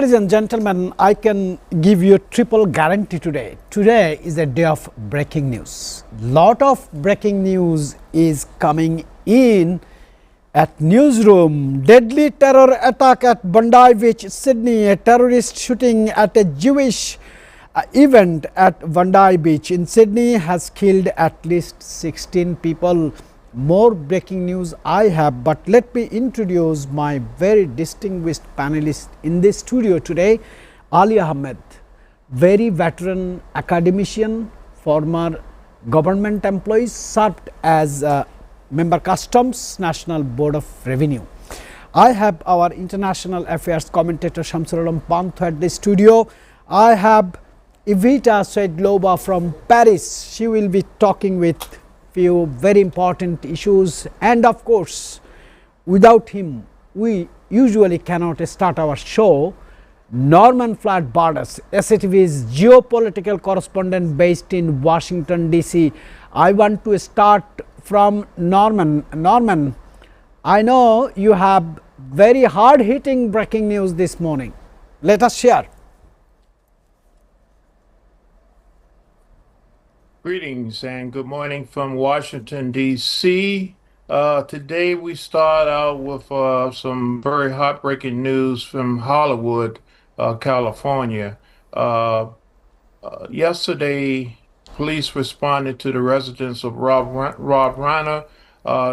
Ladies and gentlemen, I can give you a triple guarantee today. Today is a day of breaking news. Lot of breaking news is coming in at newsroom. Deadly terror attack at Bondi Beach, Sydney. A terrorist shooting at a Jewish event at Bondi Beach in Sydney has killed at least 16 people. More breaking news I have, but let me introduce my very distinguished panelist in this studio today. Ali Ahmed, very veteran academician, former government employee, served as member customs, National Board of Revenue. I have our international affairs commentator Shamsul Alam Pantho at the studio. I have Evita Saidlova from Paris. She will be talking with few very important issues, and of course without him we usually cannot start our show. Norman Flood Borders, SATV's geopolitical correspondent based in Washington DC. I want to start from Norman. Norman, I know you have very hard hitting breaking news this morning. Let us share. Greetings and good morning from Washington, D.C. Today we start out with some very heartbreaking news from Hollywood, California. Yesterday, police responded to the residence of Rob Reiner,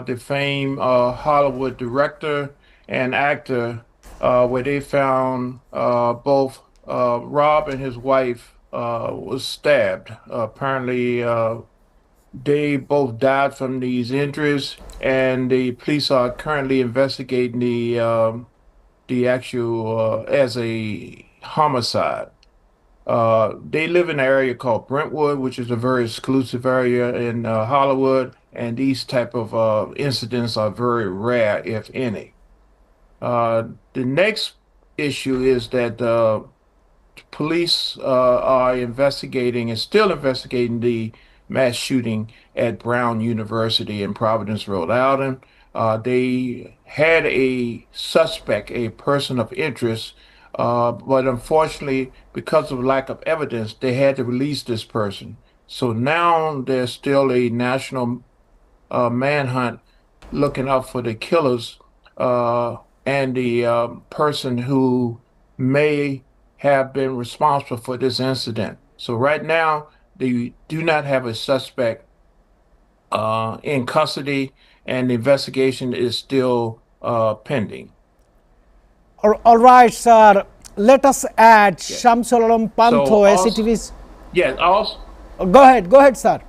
the famed Hollywood director and actor, where they found both Rob and his wife was stabbed. Apparently, they both died from these injuries, and the police are currently investigating the actual as a homicide. They live in an area called Brentwood, which is a very exclusive area in Hollywood, and these type of incidents are very rare, if any. The next issue is that police are investigating and still investigating the mass shooting at Brown University in Providence, Rhode Island. They had a suspect, a person of interest, but unfortunately, because of lack of evidence, they had to release this person. So now there's still a national manhunt looking out for the killers and the person who may have been responsible for this incident. So right now, they do not have a suspect in custody, and the investigation is still pending. All right, sir. Let us add Shamsul Alam Pantho, SATV's. Yes, also. Go ahead, sir.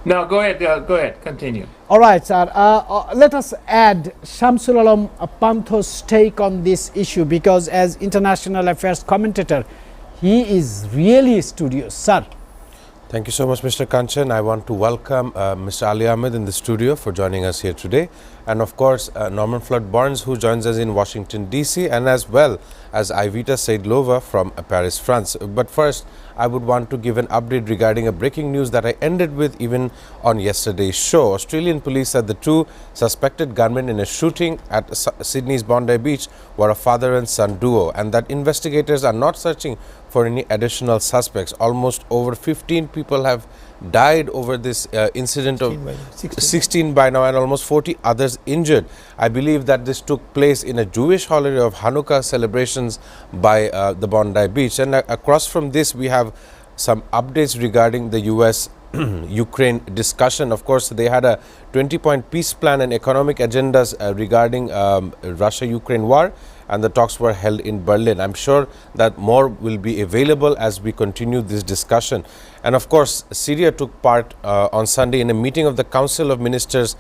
No, go ahead, continue. All right, sir. Let us add Shamsul Alam Pantho's take on this issue, because as international affairs commentator, he is really studious, sir. Thank you so much, Mr. Kanchan. I want to welcome Mr. Ali Ahmed in the studio for joining us here today. And of course, Norman Flood Barnes, who joins us in Washington, D.C., and as well as Evita Saidlova from Paris, France. But first, I would want to give an update regarding a breaking news that I ended with even on yesterday's show. Australian police said the two suspected gunmen in a shooting at Sydney's Bondi Beach were a father and son duo, and that investigators are not searching for any additional suspects. Almost over 15 people have died over this incident, 16 by now, and almost 40 others injured. I believe that this took place in a Jewish holiday of Hanukkah celebrations by the Bondi Beach. And across from this, we have some updates regarding the US Ukraine discussion. Of course, they had a 20-point peace plan and economic agendas regarding Russia-Ukraine war, and the talks were held in Berlin. I'm sure that more will be available as we continue this discussion. And of course, Syria took part on Sunday in a meeting of the Council of Ministers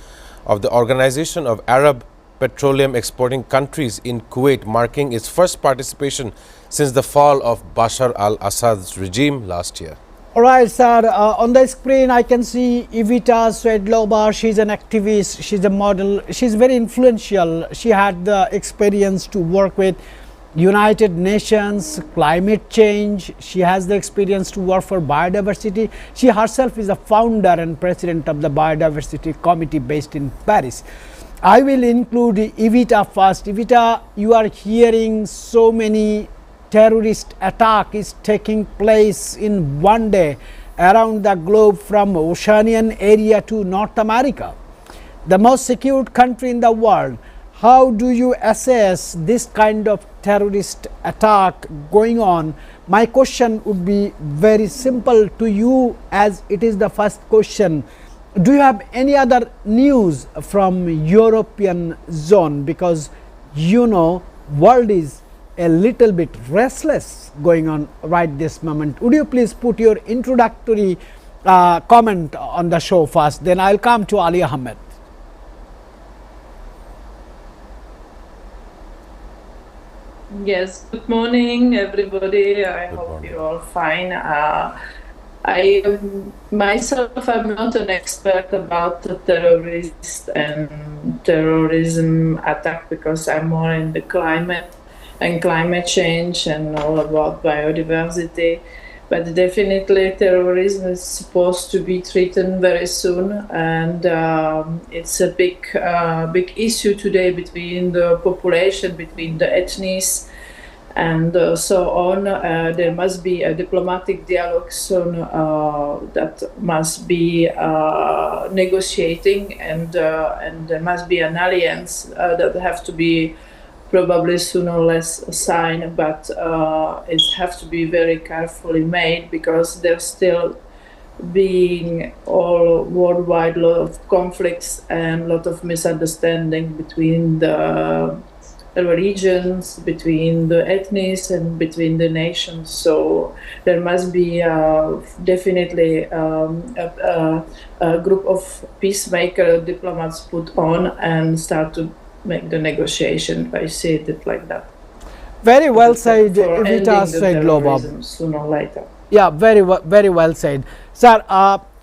of the Organization of Arab Petroleum Exporting Countries in Kuwait, marking its first participation since the fall of Bashar al-Assad's regime last year. All right, sir. On the screen, I can see Evita Saidlova. She's an activist. She's a model. She's very influential. She had the experience to work with United Nations, climate change. She has the experience to work for biodiversity. She herself is a founder and president of the Biodiversity Committee based in Paris. I will include Evita first. Evita, you are hearing so many terrorist attack is taking place in one day around the globe, from Oceanian area to North America, the most secure country in the world. How do you assess this kind of terrorist attack going on? My question would be very simple to you, as it is the first question. Do you have any other news from European zone? Because you know, world is a little bit restless going on right this moment. Would you please put your introductory comment on the show first, then I'll come to Ali Ahmed. Yes, good morning, everybody. I Good hope morning. you're all fine. I myself, I'm not an expert about the terrorist and terrorism attack, because I'm more in the climate and climate change and all about biodiversity. But definitely terrorism is supposed to be treated very soon, and it's a big issue today between the population, between the ethnies, and so on. There must be a diplomatic dialogue soon that must be negotiating, and there must be an alliance that have to be probably sooner or less signed, but it have to be very carefully made, because there's still being all worldwide lot of conflicts and lot of misunderstanding between the religions, between the ethnies, and between the nations. So there must be definitely a group of peacemaker diplomats put on and start to make the negotiation. I see it like that. Very well said, For Evita ending the said Global. terrorism sooner or later. Yeah, very well said, sir.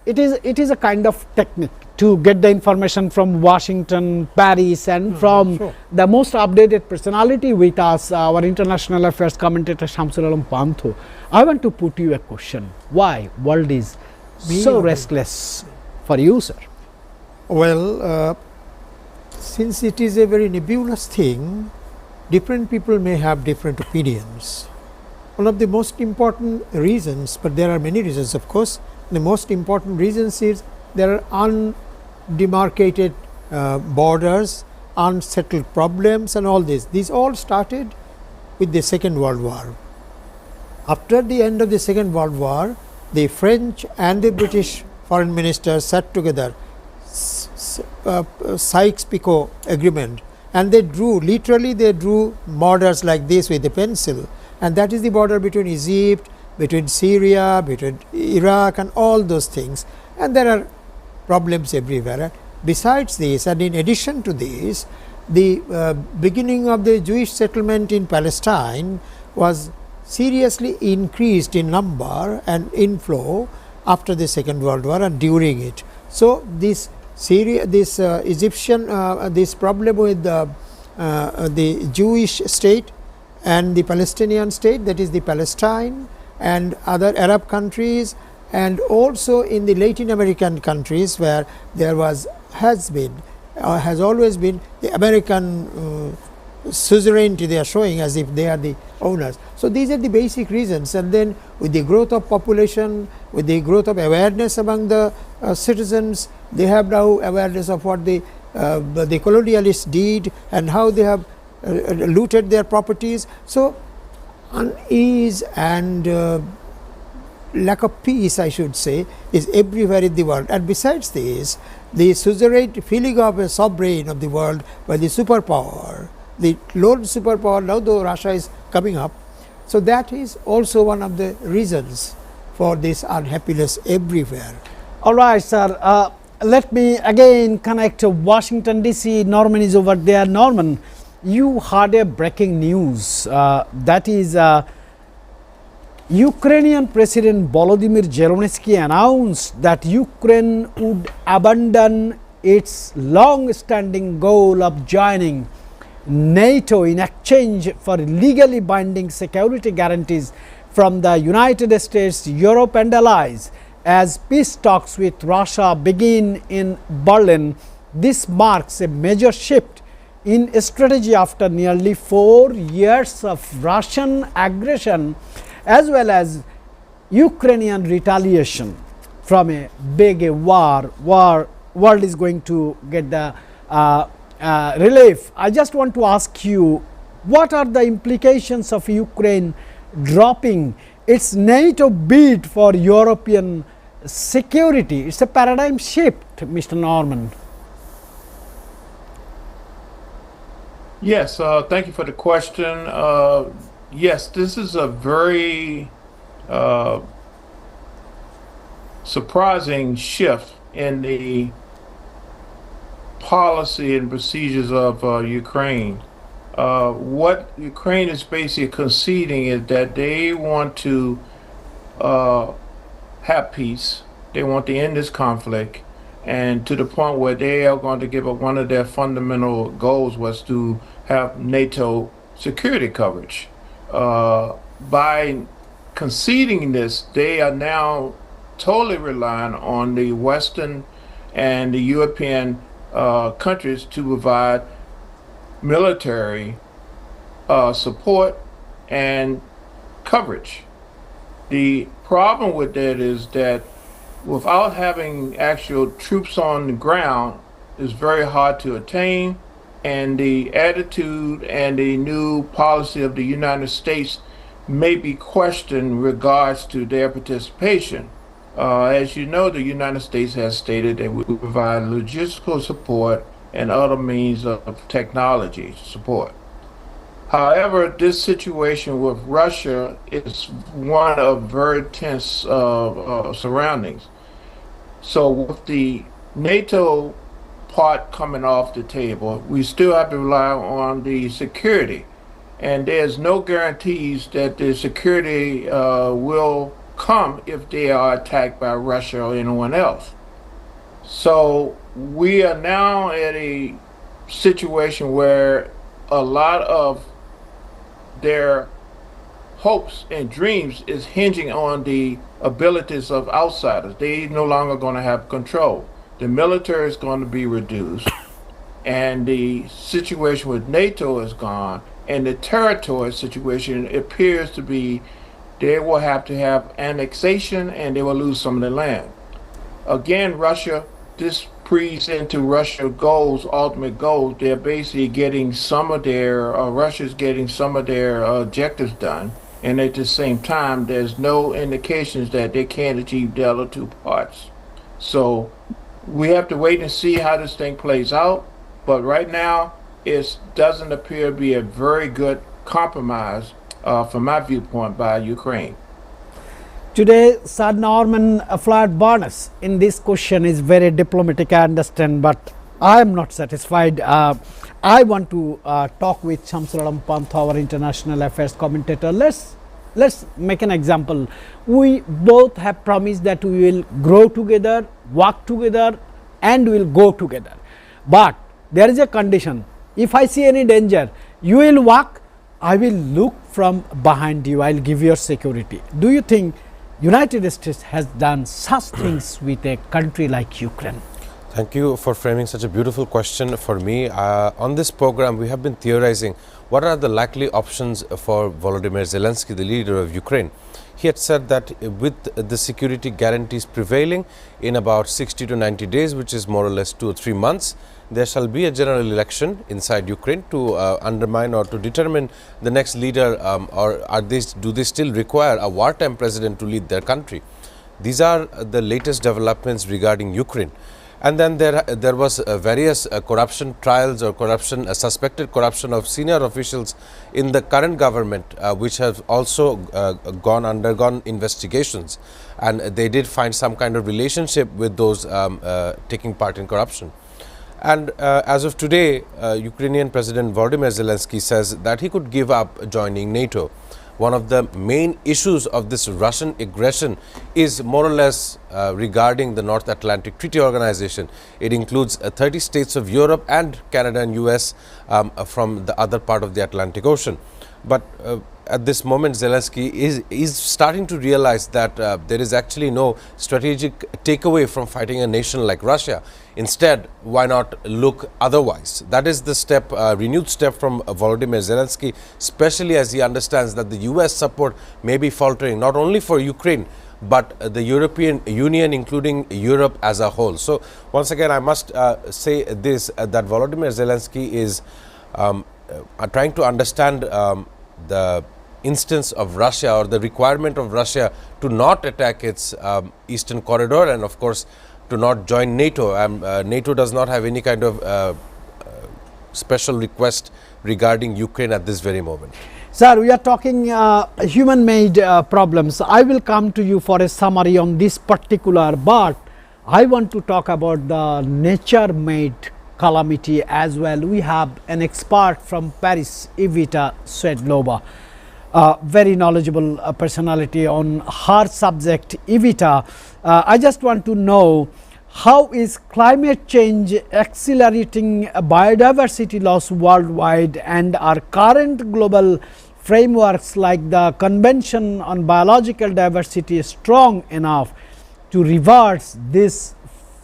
It is a kind of technique to get the information from Washington, Paris, and from the most updated personality with us, our international affairs commentator Shamsul Alam Pantho. I want to put you a question. Why world is so restless for you, sir? Well, since it is a very nebulous thing, different people may have different opinions. One of the most important reasons, but there are many reasons of course, the most important reasons is there are undemarcated borders, unsettled problems and all this. These all started with the Second World War. After the end of the Second World War, the French and the British foreign ministers sat together, Sykes-Picot agreement, and they drew, literally they drew borders like this with a pencil, and that is the border between Egypt, between Syria, between Iraq and all those things, and there are problems everywhere. Besides this, and in addition to this, the beginning of the Jewish settlement in Palestine was seriously increased in number and inflow after the Second World War and during it. So this Egyptian this problem with the Jewish state and the Palestinian state, that is the Palestine and other Arab countries, and also in the Latin American countries where there has always been the American suzerainty they are showing as if they are the owners. So these are the basic reasons, and then with the growth of population, with the growth of awareness among the citizens, they have now awareness of what the colonialists did and how they have looted their properties. So unease and lack of peace, I should say, is everywhere in the world. And besides this, the suzerain feeling of a sovereign of the world by the superpower, the lone superpower, now though Russia is coming up. So that is also one of the reasons for this unhappiness everywhere. All right, sir. Let me again connect to Washington DC. Norman is over there. Norman, you heard a breaking news. That is Ukrainian President Volodymyr Zelensky announced that Ukraine would abandon its long-standing goal of joining NATO in exchange for legally binding security guarantees from the United States, Europe and allies. As peace talks with Russia begin in Berlin, this marks a major shift in strategy after nearly 4 years of Russian aggression as well as Ukrainian retaliation from a big war. World is going to get the relief. I just want to ask you, what are the implications of Ukraine dropping its NATO bid for European security? It's a paradigm shift, Mr. Norman. Yes, thank you for the question. Yes, this is a very surprising shift in the policy and procedures of Ukraine. What Ukraine is basically conceding is that they want to have peace. They want to end this conflict, and to the point where they are going to give up one of their fundamental goals was to have NATO security coverage. By conceding this, they are now totally relying on the Western and the European countries to provide military support and coverage. The problem with that is that without having actual troops on the ground, it's very hard to attain, and the attitude and the new policy of the United States may be questioned in regards to their participation. As you know, the United States has stated that we provide logistical support and other means of technology support. However, this situation with Russia is one of very tense surroundings. So with the NATO part coming off the table, we still have to rely on the security. And there's no guarantees that the security will come if they are attacked by Russia or anyone else. So we are now at a situation where a lot of their hopes and dreams is hinging on the abilities of outsiders. They no longer going to have control. The military is going to be reduced, and the situation with NATO is gone, and the territory situation appears to be they will have to have annexation and they will lose some of the land. Again, Russia, this breeds into Russia's goals, ultimate goals. They're basically getting some of their, Russia's getting some of their objectives done. And at the same time, there's no indications that they can't achieve the other two parts. So we have to wait and see how this thing plays out. But right now, it doesn't appear to be a very good compromise from my viewpoint by Ukraine. Today, Sir Norman Floyd Barnes in this question is very diplomatic, I understand, but I am not satisfied. I want to talk with Shamsul Pant, our international affairs commentator. Let's make an example. We both have promised that we will grow together, work together, and we will go together. But there is a condition. If I see any danger, you will walk, I will look from behind you, I will give your security. Do you think United States has done such things with a country like Ukraine? Thank you for framing such a beautiful question for me. On this program, we have been theorizing what are the likely options for Volodymyr Zelensky, the leader of Ukraine. He had said that with the security guarantees prevailing in about 60 to 90 days, which is more or less 2 or 3 months, there shall be a general election inside Ukraine to undermine or to determine the next leader, or do they still require a wartime president to lead their country? These are the latest developments regarding Ukraine. And then there was various corruption trials or corruption, suspected corruption of senior officials in the current government, which have also undergone investigations, and they did find some kind of relationship with those taking part in corruption. And as of today, Ukrainian President Volodymyr Zelensky says that he could give up joining NATO. One of the main issues of this Russian aggression is more or less regarding the North Atlantic Treaty Organization. It includes 30 states of Europe and Canada and US from the other part of the Atlantic Ocean. But at this moment Zelensky is starting to realize that there is actually no strategic takeaway from fighting a nation like Russia. Instead, why not look otherwise? That is the step, renewed step from Volodymyr Zelensky, especially as he understands that the US support may be faltering not only for Ukraine but the European Union, including Europe as a whole. So once again, I must say this, that Volodymyr Zelensky is trying to understand the instance of Russia, or the requirement of Russia to not attack its eastern corridor, and of course to not join NATO. NATO does not have any kind of special request regarding Ukraine at this very moment. Sir, we are talking human-made problems. I will come to you for a summary on this particular, but I want to talk about the nature-made calamity as well. We have an expert from Paris, Evita Svedlova, very knowledgeable personality on her subject. Evita, I just want to know, how is climate change accelerating biodiversity loss worldwide, and are current global frameworks like the Convention on Biological Diversity strong enough to reverse this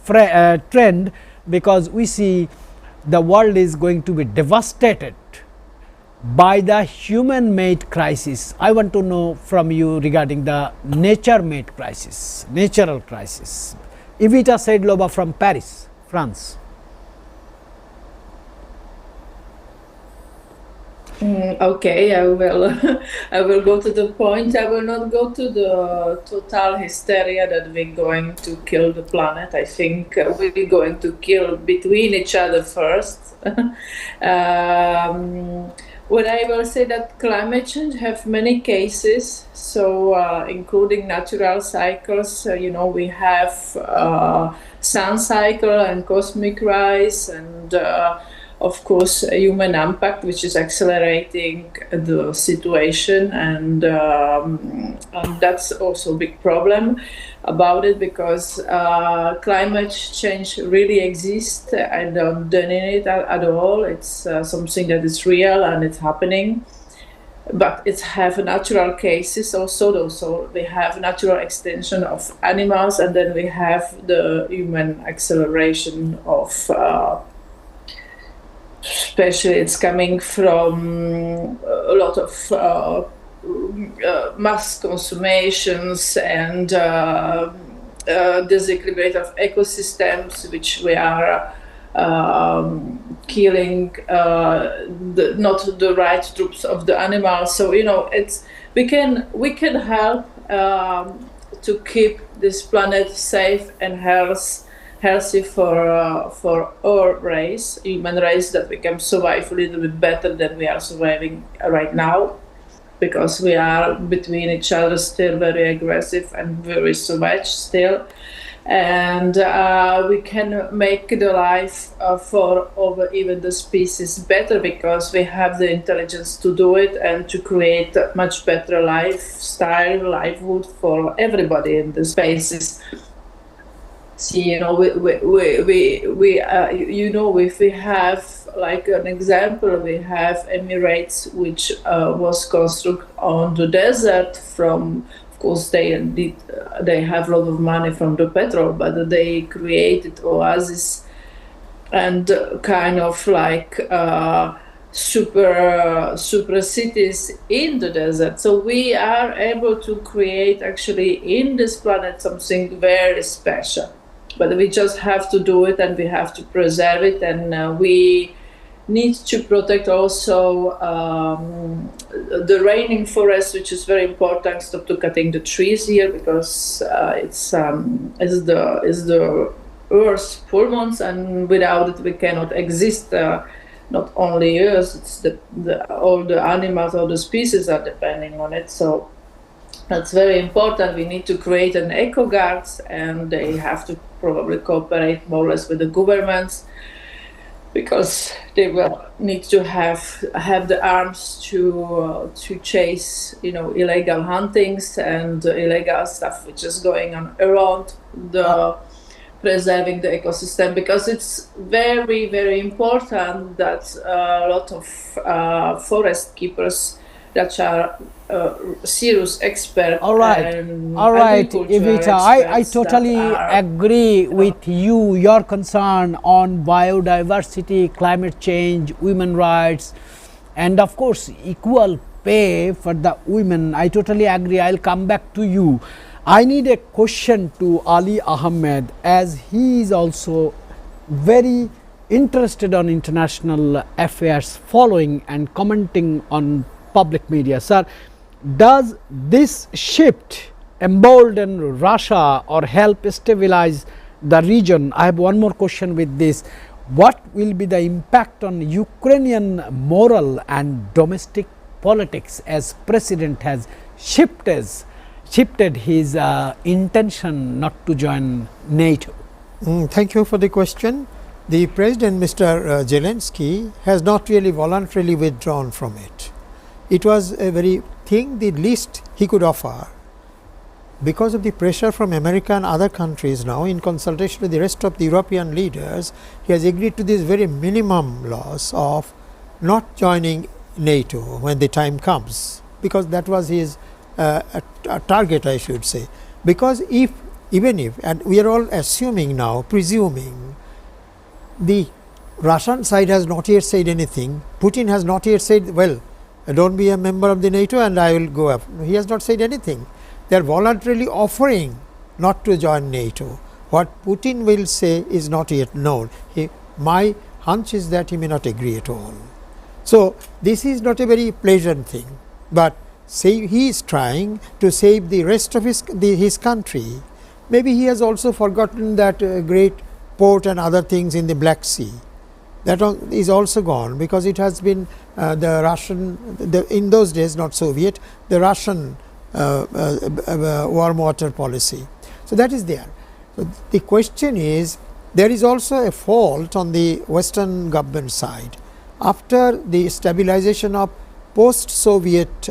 trend, because we see the world is going to be devastated by the human-made crisis. I want to know from you regarding the nature-made crisis, natural crisis. Evita Svedlova from Paris, France. Okay, I will. I will go to the point. I will not go to the total hysteria that we're going to kill the planet. I think we're going to kill between each other first. What I will say that climate change have many cases, so including natural cycles. We have sun cycle and cosmic rise, and of course human impact, which is accelerating the situation, and that's also a big problem about it, because climate change really exists. I don't deny it at all. It's something that is real and it's happening, but it have natural cases also. So we have natural extinction of animals, and then we have the human acceleration of especially it's coming from a lot of mass consumations and disequilibrate of ecosystems, which we are killing not the right groups of the animals. So we can help to keep this planet safe and healthy for our race, human race, that we can survive a little bit better than we are surviving right now, because we are between each other still very aggressive and very savage still. And we can make the life for even the species better, because we have the intelligence to do it and to create a much better lifestyle, livelihood for everybody in the species. See, if we have like an example, we have Emirates, which was constructed on the desert from. Of course, they have a lot of money from the petrol, but they created oases and kind of like super cities in the desert. So we are able to create actually in this planet something very special. But we just have to do it, and we have to preserve it, and we need to protect also the raining forest, which is very important. Stop to cutting the trees here, because it's the Earth's pulmons, and without it we cannot exist. Not only us, it's all the animals, all the species are depending on it. So that's very important. We need to create an eco guards, and they have to probably cooperate more or less with the governments, because they will need to have the arms to chase illegal huntings and illegal stuff which is going on around the preserving the ecosystem, because it's very, very important that a lot of forest keepers that are serious experts. All right, and all right, agricultural Evita. I experts that totally are, agree with you. Your concern on biodiversity, climate change, women rights, and of course equal pay for the women. I totally agree. I'll come back to you. I need a question to Ali Ahmed, as he is also very interested on international affairs, following and commenting on public media. Sir, does this shift embolden Russia or help stabilize the region? I have one more question with this. What will be the impact on Ukrainian moral and domestic politics as president has shifted his intention not to join NATO? Thank you for the question. The President, Mr. Zelensky, has not really voluntarily withdrawn from it. It was a very thing, the least he could offer. Because of the pressure from America and other countries now, in consultation with the rest of the European leaders, he has agreed to this very minimum loss of not joining NATO when the time comes, because that was his a target, I should say. Because even if, and we are all assuming now, presuming, the Russian side has not yet said anything, Putin has not yet said, well, don't be a member of the NATO and I will go up. He has not said anything. They are voluntarily offering not to join NATO. What Putin will say is not yet known. My hunch is that he may not agree at all. So, this is not a very pleasant thing, but he is trying to save the rest of his country. Maybe he has also forgotten that great port and other things in the Black Sea. That is also gone, because it has been the Russian, in those days not Soviet, the Russian warm water policy. So, that is there. So, the question is, there is also a fault on the Western government side. After the stabilization of post-Soviet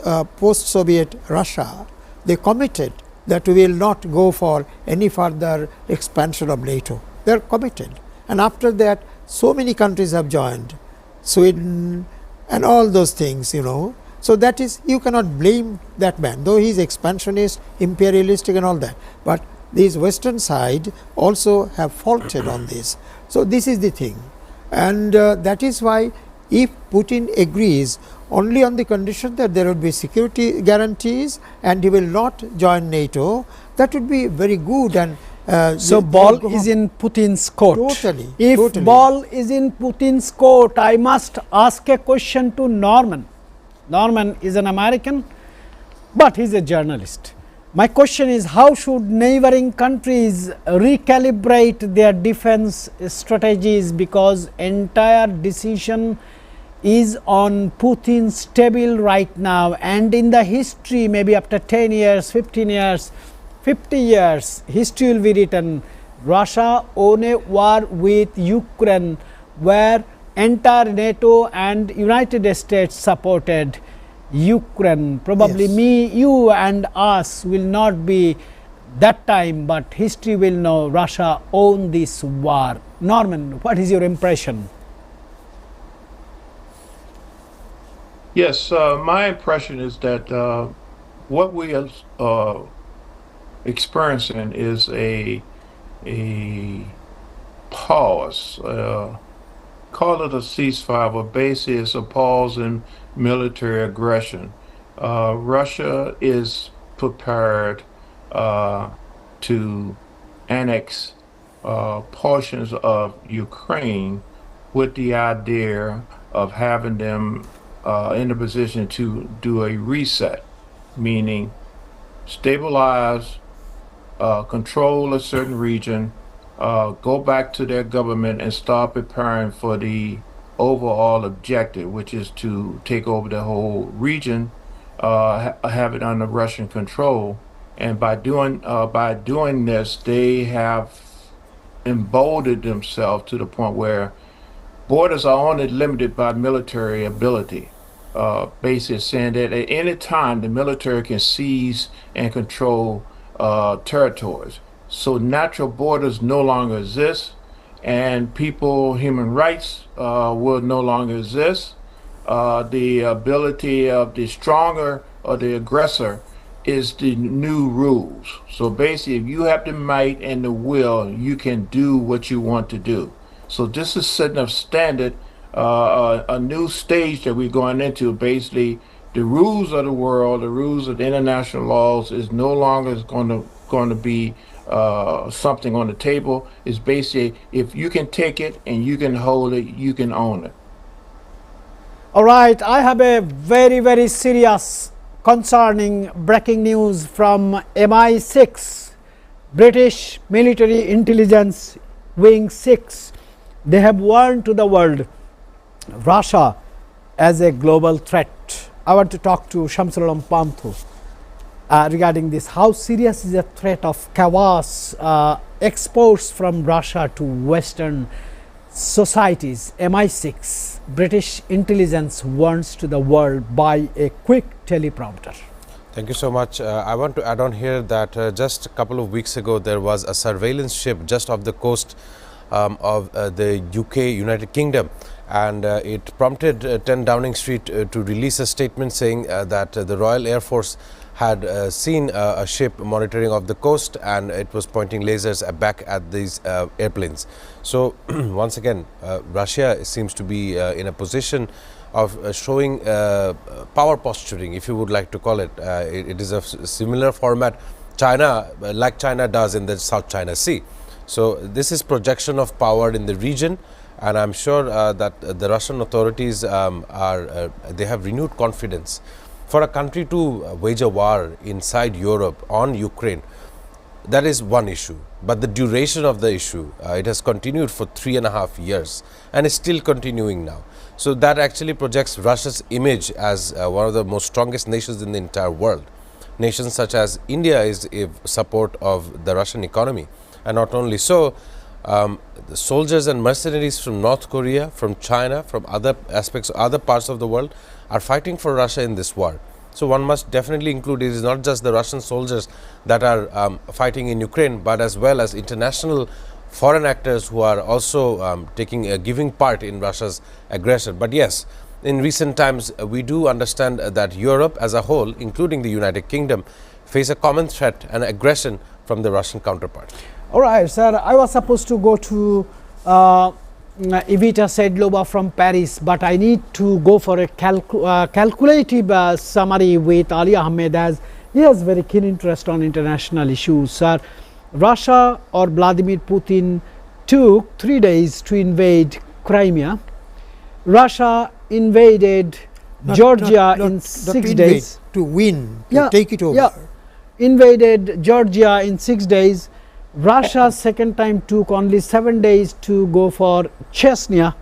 Russia, they committed that we will not go for any further expansion of NATO. They are committed, and after that so many countries have joined, Sweden and all those things, So, that is, you cannot blame that man, though he is expansionist, imperialistic and all that, but these Western side also have faulted on this. So, this is the thing, and that is why if Putin agrees only on the condition that there would be security guarantees and he will not join NATO, that would be very good. And so, ball is in Putin's court. Totally. If totally. ball is in Putin's court, I must ask a question to Norman. Norman is an American, but he is a journalist. My question is, how should neighboring countries recalibrate their defense strategies, because entire decision is on Putin's table right now, and in the history, maybe after 10 years, 15 years, 50 years, history will be written. Russia won a war with Ukraine, where entire NATO and United States supported Ukraine. Probably Yes. me, you and us will not be that time, but history will know Russia won this war. Norman, what is your impression? Yes, my impression is that what we are experiencing is a pause. Call it a ceasefire, but basically it's a pause in military aggression. Russia is prepared to annex portions of Ukraine with the idea of having them in a position to do a reset, meaning stabilize, control a certain region, go back to their government and start preparing for the overall objective, which is to take over the whole region, have it under Russian control. And by doing this, they have emboldened themselves to the point where borders are only limited by military ability. Basically saying that at any time the military can seize and control territories. So natural borders no longer exist, and human rights will no longer exist. the ability of the stronger or the aggressor is the new rules. So basically, if you have the might and the will, you can do what you want to do. So this is setting a standard, a new stage that we're going into. Basically, the rules of the world, the rules of the international laws, is no longer going to be something on the table. It's basically if you can take it and you can hold it, you can own it. All right, I have a very, very serious concerning breaking news from MI6, British Military Intelligence Wing 6. They have warned to the world Russia as a global threat. I want to talk to Shamsul Alam Panthu regarding this. How serious is the threat of chaos exports from Russia to Western societies? MI6, British intelligence warns to the world by a quick teleprompter. Thank you so much. I want to add on here that just a couple of weeks ago there was a surveillance ship just off the coast of the UK, United Kingdom, and it prompted 10 Downing Street to release a statement saying that the Royal Air Force had seen a ship monitoring off the coast, and it was pointing lasers back at these airplanes. So once again, Russia seems to be in a position of showing power posturing, if you would like to call it. It is a similar format China, like China does in the South China Sea. So this is projection of power in the region, and I'm sure that the Russian authorities they have renewed confidence. For a country to wage a war inside Europe on Ukraine, that is one issue. But the duration of the issue, it has continued for 3.5 years and is still continuing now. So that actually projects Russia's image as one of the most strongest nations in the entire world. Nations such as India is in support of the Russian economy. And not only so, the soldiers and mercenaries from North Korea, from China, from other aspects, other parts of the world are fighting for Russia in this war. So one must definitely include it is not just the Russian soldiers that are fighting in Ukraine, but as well as international foreign actors who are also giving part in Russia's aggression. But yes, in recent times, we do understand that Europe as a whole, including the United Kingdom, face a common threat and aggression from the Russian counterpart. All right, sir. I was supposed to go to Evita Sedlova from Paris, but I need to go for a calculative summary with Ali Ahmed, as he has very keen interest on international issues. Sir, Russia or Vladimir Putin took 3 days to invade Crimea. Russia invaded Georgia in 6 days. To win, to take it over. Yeah, invaded Georgia in 6 days. Russia second time took only 7 days to go for Chechnya.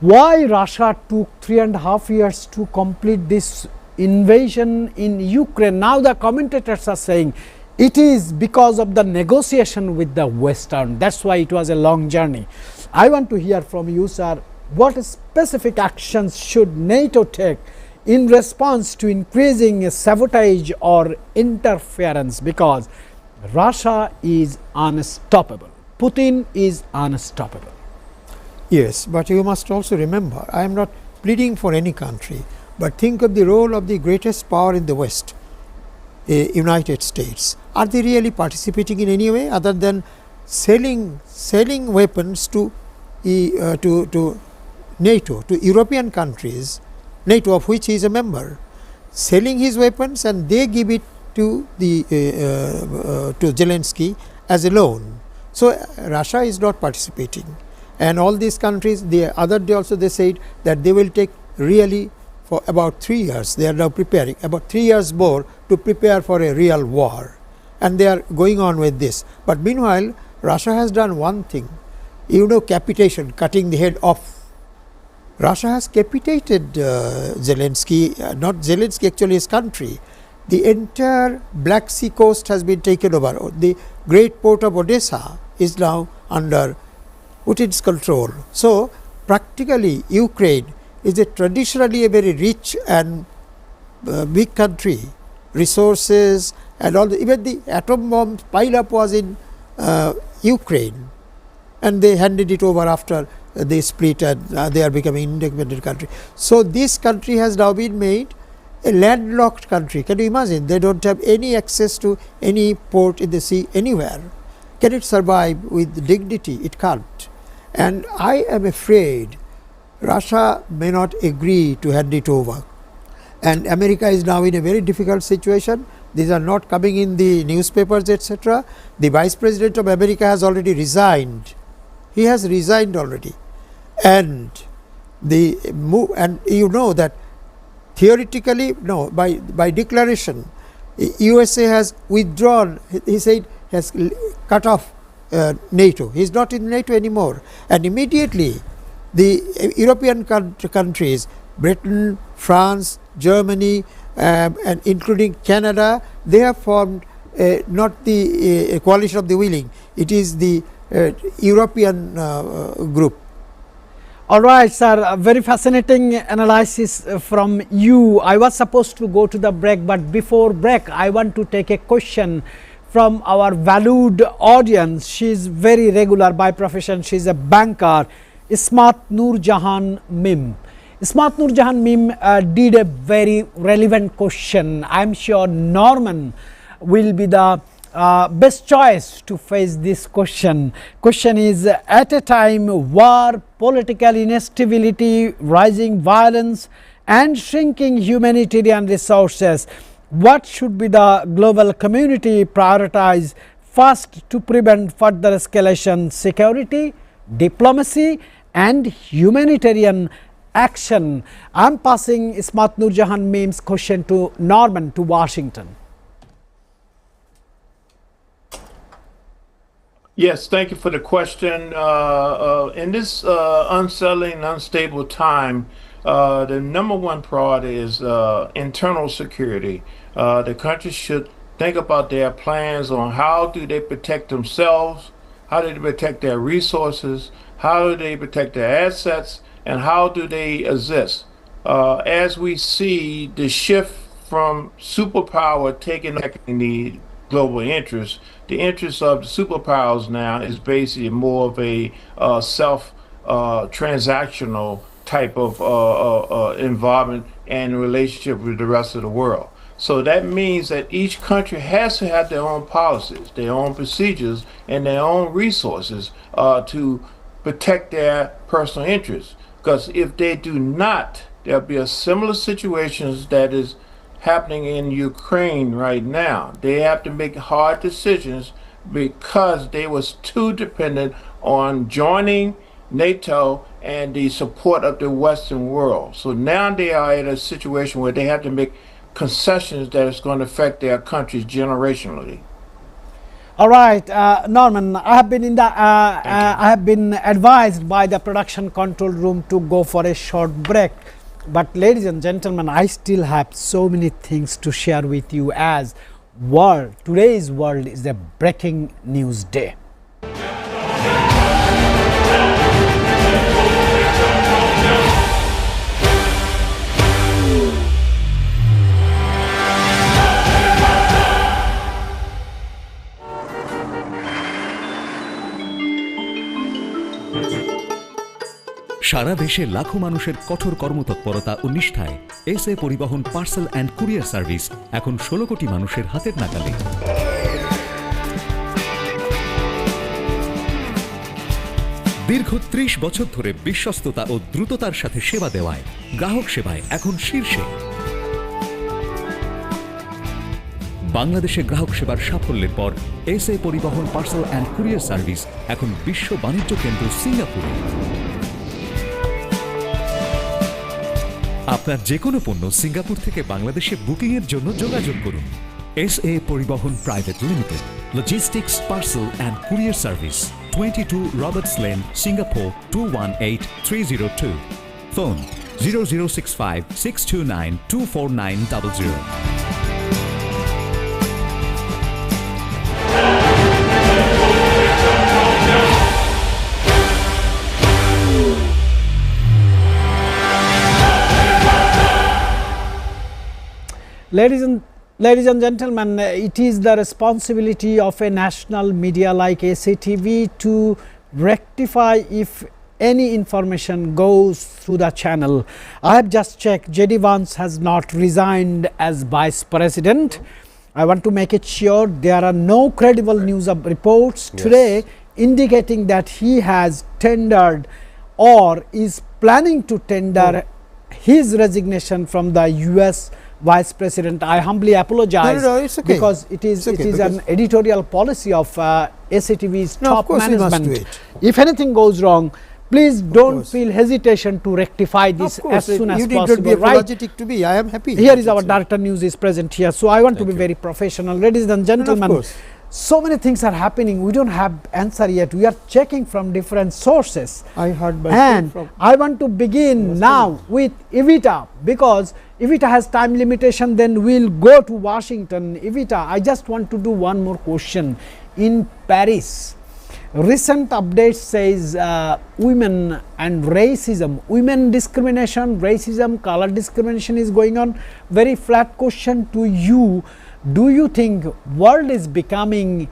Why Russia took 3.5 years to complete this invasion in Ukraine? Now the commentators are saying it is because of the negotiation with the Western. That's why it was a long journey. I want to hear from you, sir. What specific actions should NATO take in response to increasing sabotage or interference? Because Russia is unstoppable. Putin is unstoppable. Yes, but you must also remember, I am not pleading for any country, but think of the role of the greatest power in the West, the United States. Are they really participating in any way other than selling weapons to NATO, to European countries, NATO of which he is a member, selling his weapons, and they give it to to Zelensky as a loan. So Russia is not participating, and all these countries. The other day also they said that they will take really for about 3 years. They are now preparing about 3 years more to prepare for a real war, and they are going on with this. But meanwhile, Russia has done one thing, capitation, cutting the head off. Russia has capitated Zelensky, not Zelensky, actually his country. The entire Black Sea coast has been taken over. The great port of Odessa is now under Putin's control. So practically Ukraine is traditionally a very rich and big country, resources and all. Even the atom bomb pile up was in Ukraine, and they handed it over after they split and they are becoming independent country. So this country has now been made a landlocked country. Can you imagine? They don't have any access to any port in the sea anywhere. Can it survive with dignity? It can't. And I am afraid Russia may not agree to hand it over. And America is now in a very difficult situation. These are not coming in the newspapers, etc. The Vice President of America has already resigned. He has resigned already. And the move, and you know that theoretically, no, by declaration, USA has withdrawn, he said, has cut off NATO. He is not in NATO anymore. And immediately the European countries, Britain, France, Germany, and including Canada, they have formed not the coalition of the willing, it is the European group. All right, sir, a very fascinating analysis from you. I was supposed to go to the break, but before break, I want to take a question from our valued audience. She is very regular by profession. She is a banker, Ismat Noor Jahan Mim. Ismat Noor Jahan Mim did a very relevant question. I am sure Norman will be the best choice to face this question. Question is, at a time war, political instability, rising violence and shrinking humanitarian resources, what should be the global community prioritize first to prevent further escalation? Security, diplomacy and humanitarian action. I am passing Ismat Noor Jahan Mim's question to Norman, to Washington. Yes, thank you for the question. In this unsettling, unstable time, the number one priority is internal security. The country should think about their plans on how do they protect themselves, how do they protect their resources, how do they protect their assets, and how do they exist. As we see the shift from superpower taking the global interest, the interest of the superpowers now is basically more of a transactional type of involvement and relationship with the rest of the world. So that means that each country has to have their own policies, their own procedures, and their own resources to protect their personal interests. Because if they do not, there'll be a similar situations that is happening in Ukraine right now. They have to make hard decisions because they was too dependent on joining NATO and the support of the Western world. So now they are in a situation where they have to make concessions that is going to affect their countries generationally. All right, Norman, I have been I have been advised by the production control room to go for a short break. But ladies and gentlemen, I still have so many things to share with you, as today's world is a breaking news day. সারা দেশে লাখো মানুষের কঠোর কর্মতৎপরতা ও নিষ্ঠায় SA পরিবহন parcel and courier service এখন 16 কোটি মানুষের হাতের নাগালে। দীর্ঘ 30 বছর ধরে বিশ্বস্ততা ও দ্রুততার সাথে সেবা দেওয়ায় গ্রাহক সেবায় এখন শীর্ষে। বাংলাদেশে গ্রাহক সেবার সাফল্যের পর এসএ পরিবহন পার্সেল অ্যান্ড কুরিয়ার সার্ভিস এখন বিশ্ব বাণিজ্য কেন্দ্র সিঙ্গাপুরে। আপনার যে কোনো পণ্য সিঙ্গাপুর থেকে বাংলাদেশে বুকিং এর জন্য যোগাযোগ করুন। এসএ পরিবহন private limited, logistics parcel and courier service, 22 Roberts lane, Singapore 218302। Phone 0065 629 24900। Ladies and gentlemen, it is the responsibility of a national media like SATV to rectify if any information goes through the channel. I have just checked, JD Vance has not resigned as Vice President. I want to make it sure there are no credible news of reports today indicating that he has tendered or is planning to tender his resignation from the US Vice President. I humbly apologize it's okay. because it is an editorial policy of SATV's No, of top course we must do management. it. If anything goes wrong, please don't feel hesitation to rectify this Of course, as soon as you need not possible. be apologetic to me. I am happy. Here is our Director News is present here, so I want to be very professional. Ladies and gentlemen, course. so many things are happening. We don't have answer yet. We are checking from different sources. I heard by And from I want to begin now with Evita, because Evita has time limitation, then we'll go to Washington. Evita, I just want to do one more question. In Paris, recent updates says women and racism, women discrimination, racism, color discrimination is going on. Very flat question to you. Do you think world is becoming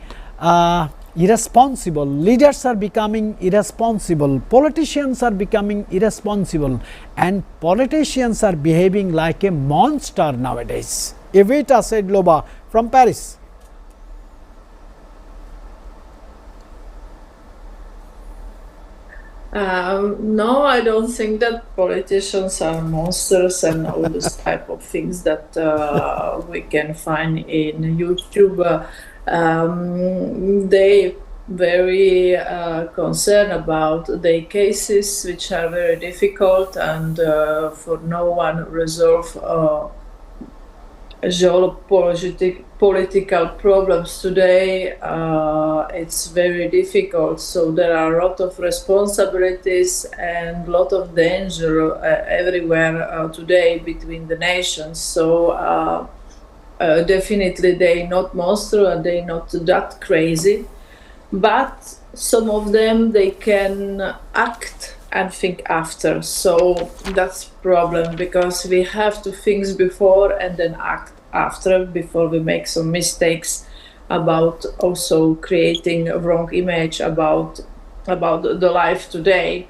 irresponsible, leaders are becoming irresponsible, politicians are becoming irresponsible, and politicians are behaving like a monster nowadays? Evita Sedlova from Paris. No, I don't think that politicians are monsters and all this type of things that we can find in YouTube. They very concerned about their cases, which are very difficult, and for no one resolve political problems today. It's very difficult, so there are a lot of responsibilities and a lot of danger everywhere today between the nations. So definitely they're not monster and they're not that crazy, but some of them, they can act and think after. So that's problem, because we have to think before and then act after, before we make some mistakes about also creating a wrong image about the life today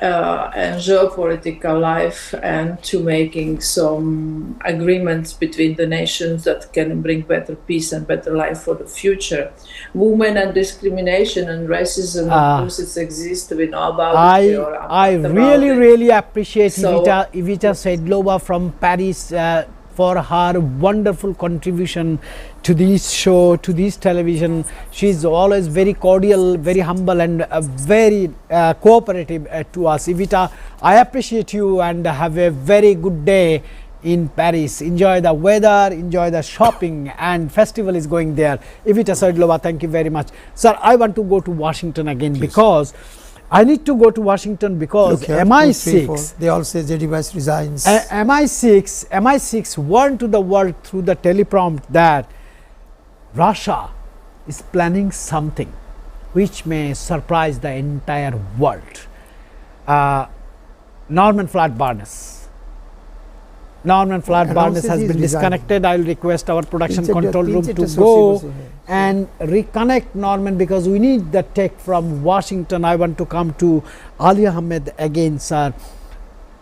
and geopolitical life, and to making some agreements between the nations that can bring better peace and better life for the future. Women and discrimination and racism, of course, it exists. We know about it. I really appreciate Evita Sedlova from Paris for her wonderful contribution to this show, to this television. She is always very cordial, very humble, and very cooperative to us. Evita, I appreciate you and have a very good day in Paris. Enjoy the weather, enjoy the shopping, and festival is going there. Evita Sedlova, thank you very much. Sir, I want to go to Washington again. Please. Because I need to go to Washington because MI6, they all say JD Vance resigns. MI6 warned to the world through the teleprompt that Russia is planning something which may surprise the entire world. Norman Flatt-Barnes has been disconnected. I will request our production control room to go and reconnect Norman, because we need the tech from Washington. I want to come to Ali Ahmed again, sir.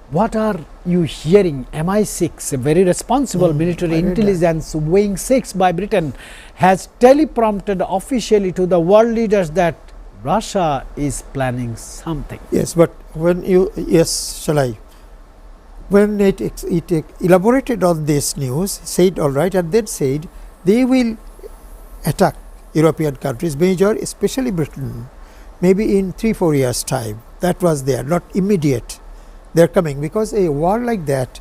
What are you hearing? MI6, a very responsible military intelligence, Wing 6 by Britain, has teleprompted officially to the world leaders that Russia is planning something. Yes, but when you, when it elaborated on this news, said all right, and then said they will attack European countries, major, especially Britain, maybe in 3-4 years' time. That was there, not immediate. They are coming, because a war like that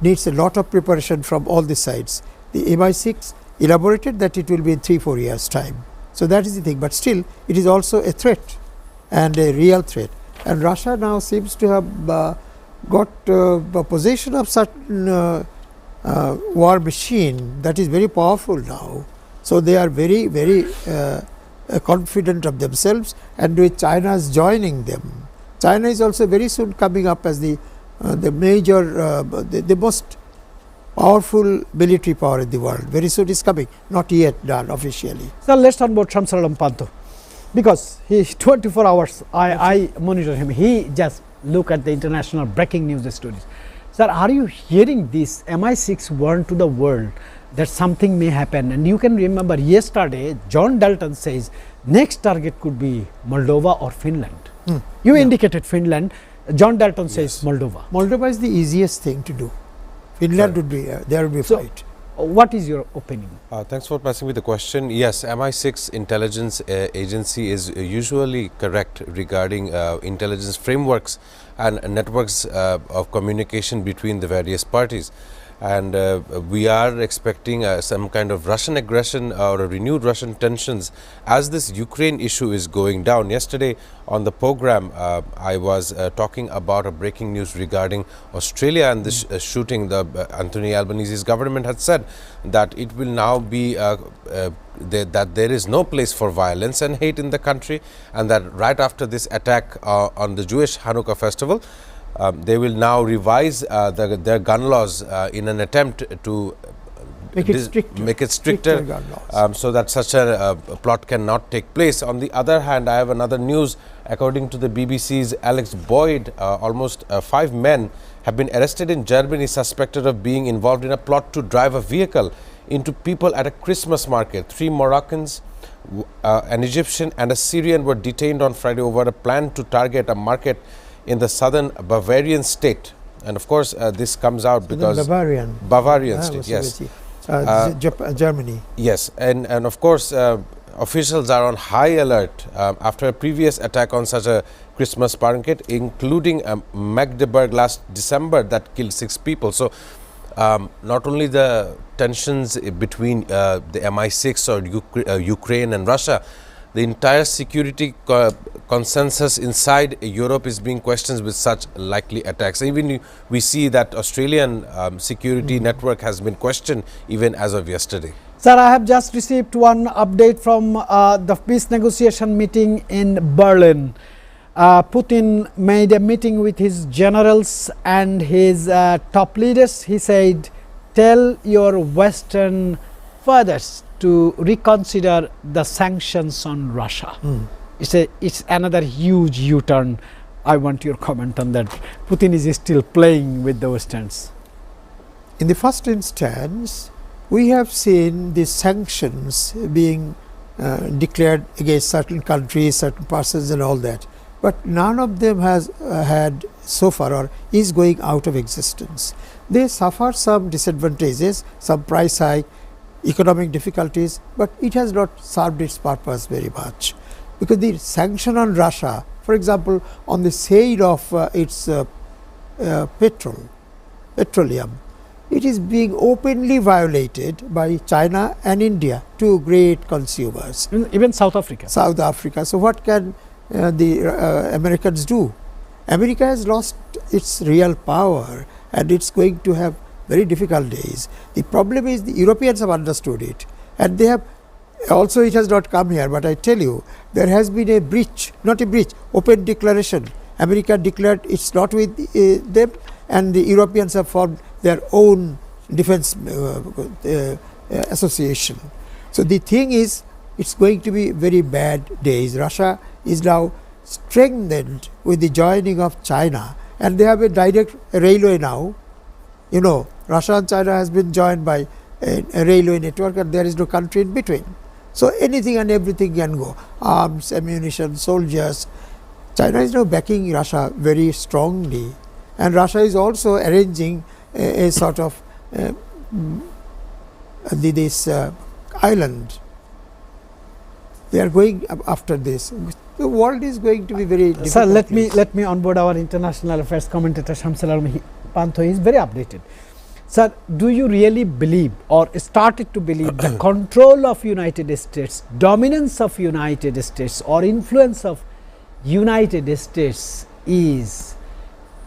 needs a lot of preparation from all the sides. The MI6 elaborated that it will be in 3-4 years' time. So that is the thing, but still it is also a threat, and a real threat. And Russia now seems to have got possession of certain war machine that is very powerful now. So they are very confident of themselves, and with China's joining them. China is also very soon coming up as the major, the most powerful military power in the world. Very soon is coming, not yet done officially. So let's talk about Shamsaralam Panto. because he's 24 hours, I monitor him. He just look at the international breaking news stories. Sir, are you hearing this? MI6 warned to the world that something may happen, and you can remember yesterday John Dalton says next target could be Moldova or Finland. You indicated Finland. John Dalton says Moldova. Moldova is the easiest thing to do. Finland would be there would be a fight. What is your opinion? Thanks for passing me the question. Yes, MI6 intelligence agency is usually correct regarding intelligence frameworks and networks of communication between the various parties. And we are expecting some kind of Russian aggression or a renewed Russian tensions as this Ukraine issue is going down. Yesterday on the program, I was talking about a breaking news regarding Australia and this shooting. The Anthony Albanese's government had said that it will now be that there is no place for violence and hate in the country, and that right after this attack on the Jewish Hanukkah festival, they will now revise their gun laws in an attempt to Make it stricter gun laws. So that such a plot cannot take place. On the other hand, I have another news. According to the BBC's Alex Boyd, almost 5 men have been arrested in Germany suspected of being involved in a plot to drive a vehicle into people at a Christmas market. 3 Moroccans, an Egyptian and a Syrian were detained on Friday over a plan to target a market in the southern Bavarian state. And of course, this comes out because Bavarian state, yes. Germany. Yes, and of course, officials are on high alert after a previous attack on such a Christmas market, including Magdeburg last December that killed 6 people. So not only the tensions between the MI6 or Ukraine and Russia, the entire security consensus inside Europe is being questioned with such likely attacks. Even we see that Australian security network has been questioned even as of yesterday. Sir, I have just received one update from the peace negotiation meeting in Berlin. Putin made a meeting with his generals and his top leaders. He said, tell your Western fathers to reconsider the sanctions on Russia. It's another huge U-turn. I want your comment on that. Putin is still playing with the Westerns. In the first instance, we have seen the sanctions being declared against certain countries, certain persons and all that. But none of them has had so far or is going out of existence. They suffer some disadvantages, some price hike, economic difficulties, but it has not served its purpose very much. Because the sanction on Russia, for example, on the sale of its petroleum, it is being openly violated by China and India, 2 great consumers. Even South Africa. South Africa. So what can the Americans do? America has lost its real power and it's going to have very difficult days. The problem is the Europeans have understood it, and they have also, it has not come here, but I tell you, there has been a breach, not a breach, open declaration. America declared it's not with them, and the Europeans have formed their own defense association. So the thing is, it's going to be very bad days. Russia is now strengthened with the joining of China, and they have a direct railway now. You know, Russia and China has been joined by a railway network, and there is no country in between. So anything and everything can go, arms, ammunition, soldiers. China is now backing Russia very strongly, and Russia is also arranging a sort of this island. They are going after this. The world is going to be very difficult. Sir, let me onboard our international affairs commentator Shamsul Alam Pantho. He is very updated. Sir, do you really believe or started to believe the control of United States, dominance of United States or influence of United States is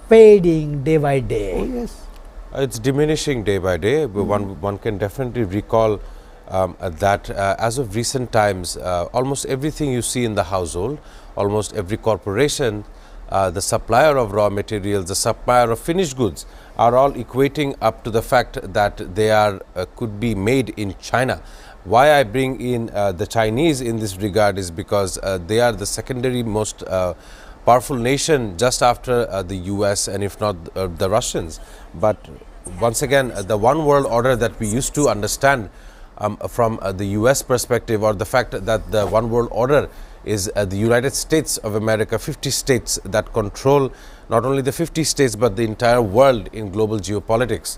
fading day by day? Oh, yes. It's diminishing day by day. One can definitely recall that as of recent times, almost everything you see in the household, almost every corporation, the supplier of raw materials, the supplier of finished goods are all equating up to the fact that they are could be made in China. Why I bring in the Chinese in this regard is because they are the secondary most powerful nation just after the US and if not the Russians. But once again, the one world order that we used to understand from the US perspective, or the fact that the one world order is the United States of America, 50 states that control not only the 50 states but the entire world in global geopolitics.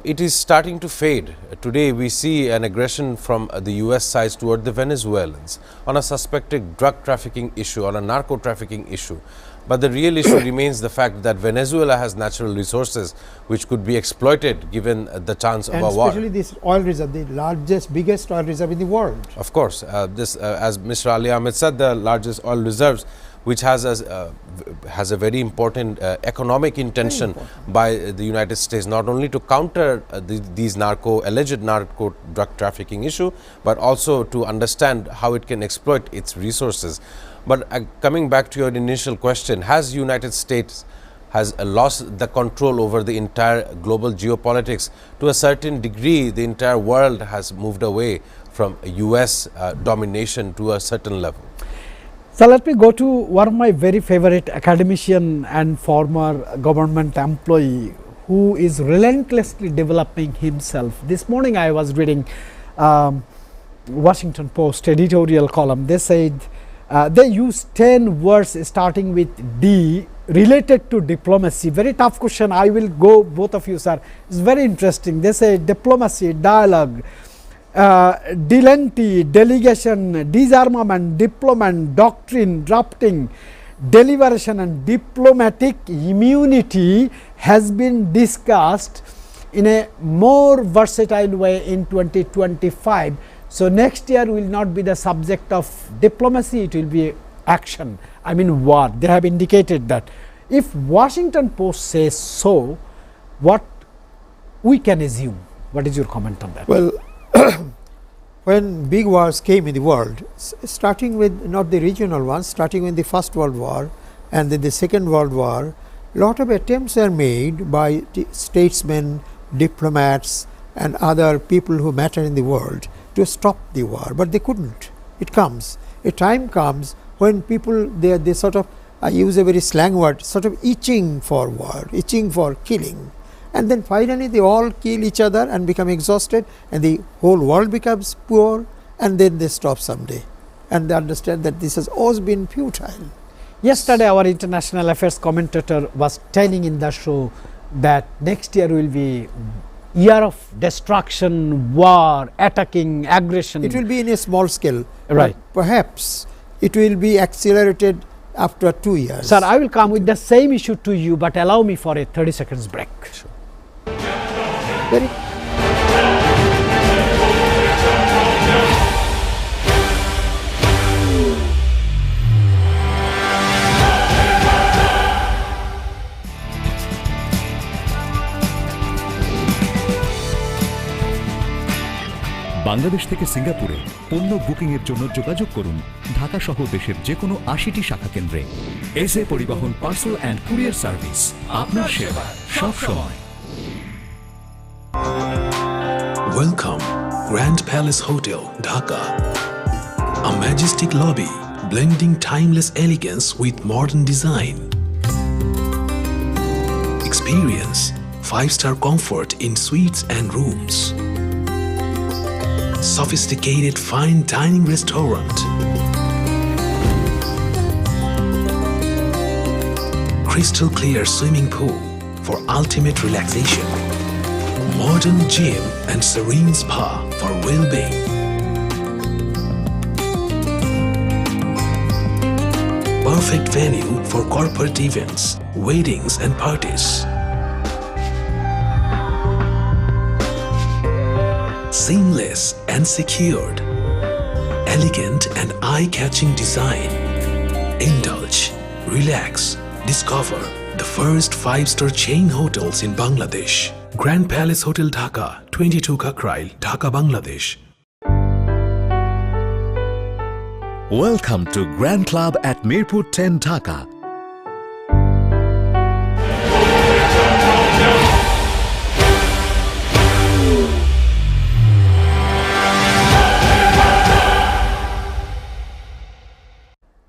It is starting to fade. Today we see an aggression from the US side toward the Venezuelans on a suspected drug trafficking issue, on a narco trafficking issue. But the real issue remains the fact that Venezuela has natural resources which could be exploited given the chance of a war. Especially this oil reserve, the largest, biggest oil reserve in the world. Of course, as Mr. Ali Ahmed said, the largest oil reserves, which has a very important economic intention by the United States, not only to counter these alleged narco drug trafficking issue, but also to understand how it can exploit its resources. But coming back to your initial question, has United States has lost the control over the entire global geopolitics? To a certain degree, the entire world has moved away from US domination to a certain level. So let me go to one of my very favorite academician and former government employee who is relentlessly developing himself. This morning I was reading Washington Post editorial column. They said they use 10 words starting with D related to diplomacy. Very tough question. I will go, both of you, sir. It's very interesting. They say diplomacy, dialogue, delente, delegation, disarmament, deployment, doctrine, drafting, deliberation and diplomatic immunity has been discussed in a more versatile way in 2025. So next year will not be the subject of diplomacy, it will be action, I mean war. They have indicated that. If Washington Post says so, what we can assume? What is your comment on that? Well, when big wars came in the world, starting with not the regional ones, starting with the First World War and then the Second World War, lot of attempts are made by statesmen, diplomats and other people who matter in the world to stop the war, but they couldn't. It comes, a time comes when people they sort of, I use a very slang word, sort of itching for war, itching for killing, and then finally they all kill each other and become exhausted and the whole world becomes poor, and then they stop someday and they understand that this has always been futile. Yesterday our international affairs commentator was telling in the show that next year will be year of destruction, war, attacking, aggression. It will be in a small scale, right? Perhaps it will be accelerated after 2 years. Sir, I will come with the same issue to you, but allow me for a 30 seconds break. Sure. Very Bangladesh থেকে সিঙ্গাপুরে পণ্য booking এর জন্য যোগাযোগ করুন ঢাকা সহ দেশের যে কোনো ৮০টি শাখা কেন্দ্রে। এসএ পরিবহন পার্সেল অ্যান্ড কুরিয়ার সার্ভিস, আপনার সেবা সব সময়। Welcome, Grand Palace Hotel, Dhaka. A majestic lobby blending timeless elegance with modern design. Experience 5-star comfort in suites and rooms. Sophisticated fine dining restaurant. Crystal clear swimming pool for ultimate relaxation. Modern gym and serene spa for well-being. Perfect venue for corporate events, weddings and parties. Seamless and secured. Elegant and eye-catching design. Indulge, relax, discover the first 5-star chain hotels in Bangladesh. Grand Palace Hotel Dhaka, 22 Kakrail, Dhaka, Bangladesh. Welcome to Grand Club at Mirpur 10, Dhaka.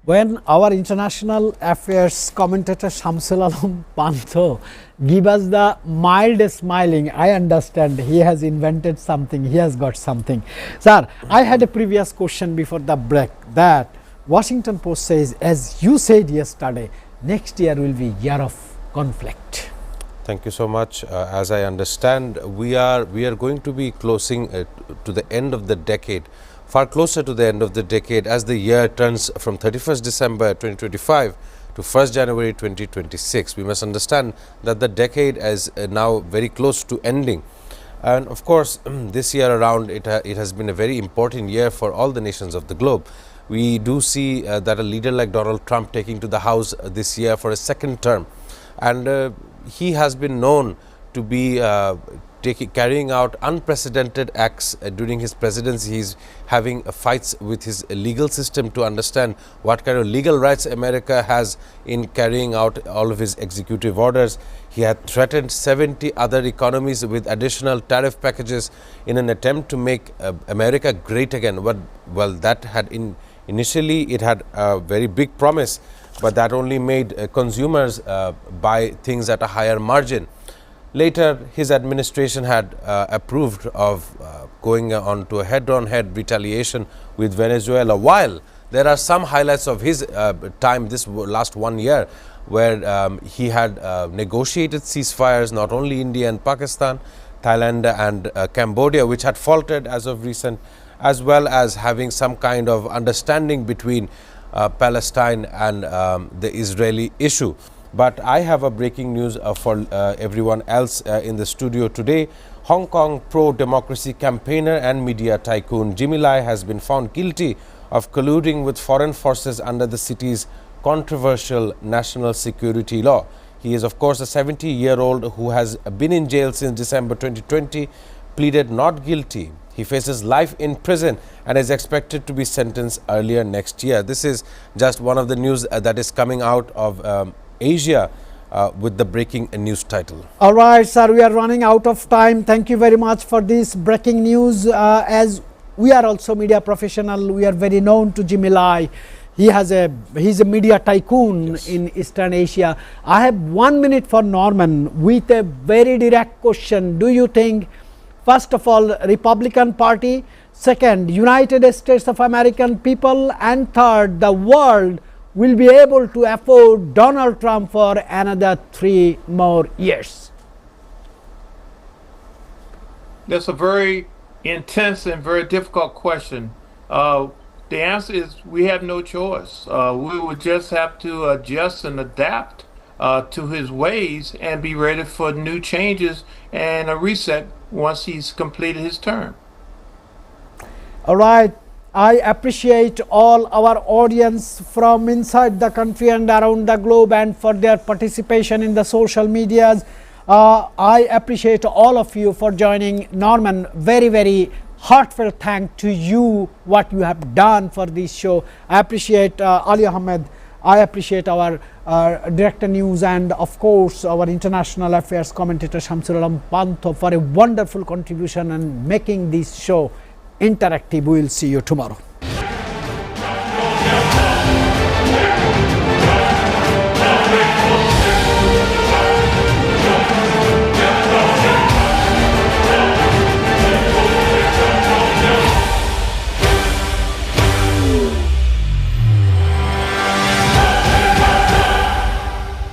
when our international affairs commentator Shamsul Alam Pantho give us the mild smiling, I understand he has invented something, he has got something. Sir, I had a previous question before the break that Washington Post says, as you said yesterday, next year will be year of conflict. Thank you so much. As I understand, we are going to be closing to the end of the decade, far closer to the end of the decade as the year turns from 31st December 2025 to 1st January 2026. We must understand that the decade is now very close to ending. And of course, this year around, it has been a very important year for all the nations of the globe. We do see that a leader like Donald Trump taking to the House this year for a second term. And he has been known to be carrying out unprecedented acts during his presidency. He's having fights with his legal system to understand what kind of legal rights America has in carrying out all of his executive orders. He had threatened 70 other economies with additional tariff packages in an attempt to make America great again. Well, that had initially it had a very big promise, but that only made consumers buy things at a higher margin. Later, his administration had approved of going on to a head-on-head retaliation with Venezuela. While there are some highlights of his time this last 1 year where he had negotiated ceasefires, not only India and Pakistan, Thailand and Cambodia, which had faltered as of recent, as well as having some kind of understanding between Palestine and the Israeli issue. But I have a breaking news for everyone else in the studio today. Hong Kong pro-democracy campaigner and media tycoon Jimmy Lai has been found guilty of colluding with foreign forces under the city's controversial national security law. He is, of course, a 70-year-old who has been in jail since December 2020, pleaded not guilty. He faces life in prison and is expected to be sentenced earlier next year. This is just one of the news that is coming out of Asia with the breaking news title. All right, sir, we are running out of time. Thank you very much for this breaking news. As we are also media professional, we are very known to Jimmy Lai. He's a media tycoon, yes, in Eastern Asia. I have 1 minute for Norman with a very direct question. Do you think, first of all, Republican Party, second, United States of American people, and third, the world will be able to afford Donald Trump for another 3 more years? That's a very intense and very difficult question. The answer is we have no choice. We would just have to adjust and adapt to his ways and be ready for new changes and a reset once he's completed his term. All right. I appreciate all our audience from inside the country and around the globe and for their participation in the social medias. I appreciate all of you for joining. Norman, very, very heartfelt thank to you what you have done for this show. I appreciate Ali Ahmed. I appreciate our Director News and of course our International Affairs commentator Shamsul Alam Pantho for a wonderful contribution and making this show interactive. We will see you tomorrow.